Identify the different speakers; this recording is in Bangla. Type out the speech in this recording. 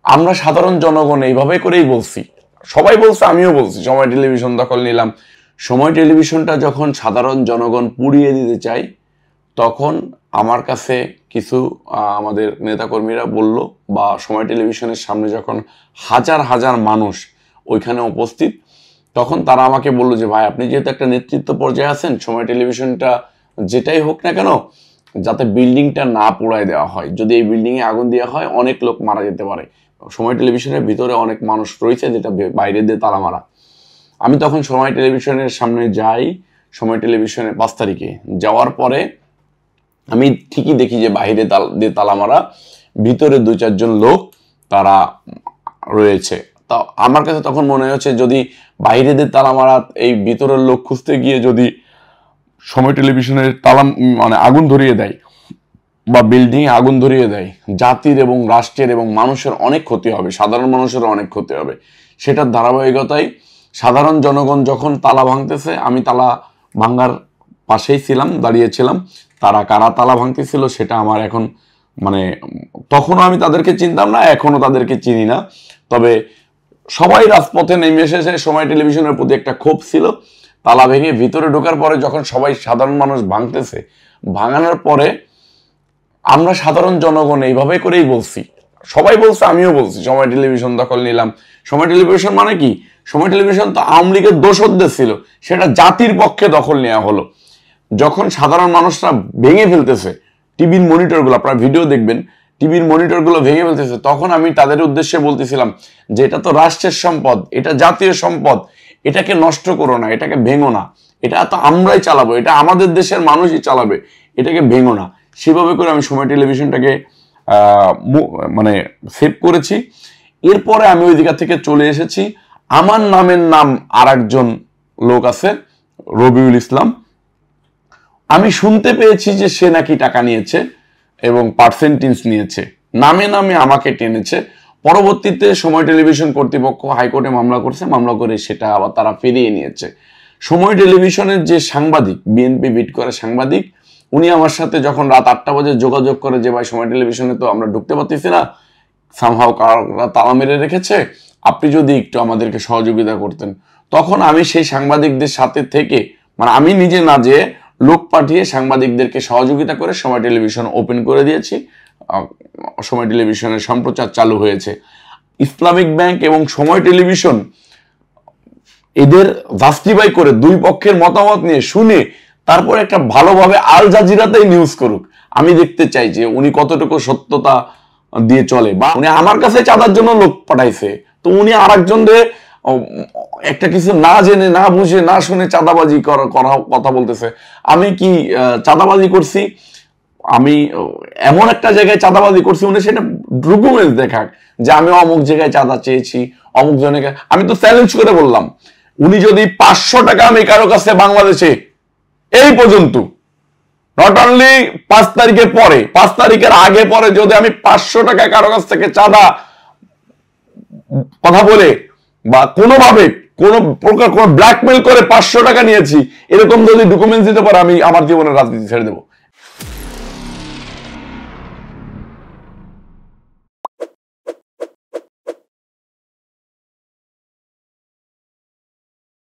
Speaker 1: আমরা সাধারণ জনগণ এইভাবে করেই বলছি, সবাই বলছে, আমিও বলছি সময় টেলিভিশন দখল নিলাম। সময় টেলিভিশনটা যখন সাধারণ জনগণ পুড়িয়ে দিতে চায়, তখন আমার কাছে কিছু আমাদের নেতাকর্মীরা বলল, বা সময় টেলিভিশনের সামনে যখন হাজার হাজার মানুষ ওইখানে উপস্থিত, তখন তারা আমাকে বলল যে ভাই, আপনি যেহেতু একটা নেতৃত্ব পর্যায়ে আছেন, সময় টেলিভিশনটা যেটাই হোক না কেন, যাতে বিল্ডিংটা না পোড়ায় দেওয়া হয়। যদি এই বিল্ডিংয়ে আগুন দেওয়া হয়, অনেক লোক মারা যেতে পারে। সময় টেলিভিশনের ভিতরে অনেক মানুষ রয়েছে, যেটা বাইরে দিয়ে তালা মারা। আমি তখন সময় টেলিভিশনের সামনে যাই, সময় টেলিভিশনের 5 তারিখে যাওয়ার পরে আমি ঠিকই দেখি যে বাইরে দিয়ে তালা মারা, ভিতরে 2-4 জন লোক তারা রয়েছে। তা আমার কাছে তখন মনে হচ্ছে, যদি বাইরে দিয়ে তালা মারা, এই ভিতরের লোক খুঁজতে গিয়ে যদি সময় টেলিভিশনের তালা মানে আগুন ধরিয়ে দেয় বা বিল্ডিং আগুন ধরিয়ে দেয়, জাতির এবং রাষ্ট্রের এবং মানুষের অনেক ক্ষতি হবে, সাধারণ মানুষেরও অনেক ক্ষতি হবে। সেটার ধারাবাহিকতায় সাধারণ জনগণ যখন তালা ভাঙতেছে, আমি তালা ভাঙার পাশেই ছিলাম, দাঁড়িয়েছিলাম। তারা কারা তালা ভাঙতেছিল সেটা আমার এখন মানে, তখনও আমি তাদেরকে চিনতাম না, এখনো তাদেরকে চিনি না। তবে সবাই রাজপথে নেমে এসেছে, সময় টেলিভিশনের প্রতি একটা ক্ষোভ ছিল। তালা ভেঙে ভিতরে ঢোকার পরে যখন সবাই সাধারণ মানুষ ভাঙতেছে, ভাঙানোর পরে আমরা সাধারণ জনগণ এইভাবে করেই বলছি, সবাই বলছে, আমিও বলছি সময় টেলিভিশন দখল নিলাম। সময় টেলিভিশন মানে কি? সময় টেলিভিশন তো আওয়ামী লীগের দোসরদের ছিল, সেটা জাতির পক্ষে দখল নেওয়া হলো। যখন সাধারণ মানুষরা ভেঙে ফেলতেছে টিভির মনিটরগুলো, আপনারা ভিডিও দেখবেন, টিভির মনিটরগুলো ভেঙে ফেলতেছে, তখন আমি তাদের উদ্দেশ্যে বলতেছিলাম যে এটা তো রাষ্ট্রের সম্পদ, এটা জাতীয় সম্পদ, এটাকে নষ্ট করো না, এটাকে ভেঙো না, এটা তো আমরাই চালাবো, এটা আমাদের দেশের মানুষই চালাবে, এটাকে ভেঙো না। সেভাবে করে আমি সময় টেলিভিশনটাকে মানে সেভ করেছি। এরপরে আমি ওই দিকা থেকে চলে এসেছি। আমার নামের নাম আর একজন লোক আছে, রবিউল ইসলাম। আমি শুনতে পেয়েছি যে সে নাকি টাকা নিয়েছে এবং পার্সেন্টেজ নিয়েছে, নামে নামে আমাকে টেনেছে। পরবর্তীতে সময় টেলিভিশন কর্তৃপক্ষ হাইকোর্টে মামলা করছে, মামলা করে সেটা আবার তারা ফিরিয়ে নিয়েছে। সময় টেলিভিশনের যে সাংবাদিক, বিএনপি বিট করে সাংবাদিক, উনি আমার সাথে যখন রাত 8টা বাজে যোগাযোগ করে যে ভাই, সময় টেলিভিশনে তো আমরা ঢুকতে পারতেছি না, সামহাও কারা তালা মেরে রেখেছে, আপনি যদি একটু আমাদেরকে সহযোগিতা করতেন। তখন আমি সেই সাংবাদিকদের সাথে থেকে, মানে আমি নিজে না যেয়ে লোক পাঠিয়ে সাংবাদিকদেরকে সহযোগিতা করে সময় টেলিভিশন ওপেন করে দিয়েছি। সময় টেলিভিশনের সম্প্রচার চালু হয়েছে। ইসলামিক ব্যাংক এবং সময় টেলিভিশন এদের জাস্টিফাই করে, দুই পক্ষের মতামত নিয়ে শুনে তারপর একটা ভালোভাবে আল জাজিরাতেই নিউজ করুক। আমি দেখতে চাই যে উনি কতটুকু সত্যতা দিয়ে চলে, বা উনি আমার কাছে চাঁদার জন্য লোক পাঠাইছে, তো উনি আর একজনদের একটা কিছু না জেনে, না বুঝে, না শুনে চাঁদাবাজি করা কথা বলতেছে। আমি কি চাঁদাবাজি করছি? আমি এমন একটা জায়গায় চাঁদাবাজি করছি, উনি সেটা ডকুমেন্টস দেখাক যে আমি অমুক জায়গায় চাঁদা চেয়েছি, অমুক জনকে। আমি তো চ্যালেঞ্জ করে বললাম, উনি যদি 500 টাকা আমি কারো কাছে বাংলাদেশে এই পর্যন্ত, নট অনলি 5 তারিখের পরে, 5 তারিখের আগে পরে যদি আমি 500 টাকা কারো কাছ থেকে চাঁদা কথা বলে বা কোনোভাবে কোনো প্রকার কোনো ব্ল্যাকমেল করে 500 টাকা নিয়েছি, এরকম যদি ডকুমেন্টস দিতে পারে, আমি আমার জীবনের রাজনীতি ছেড়ে দেবো।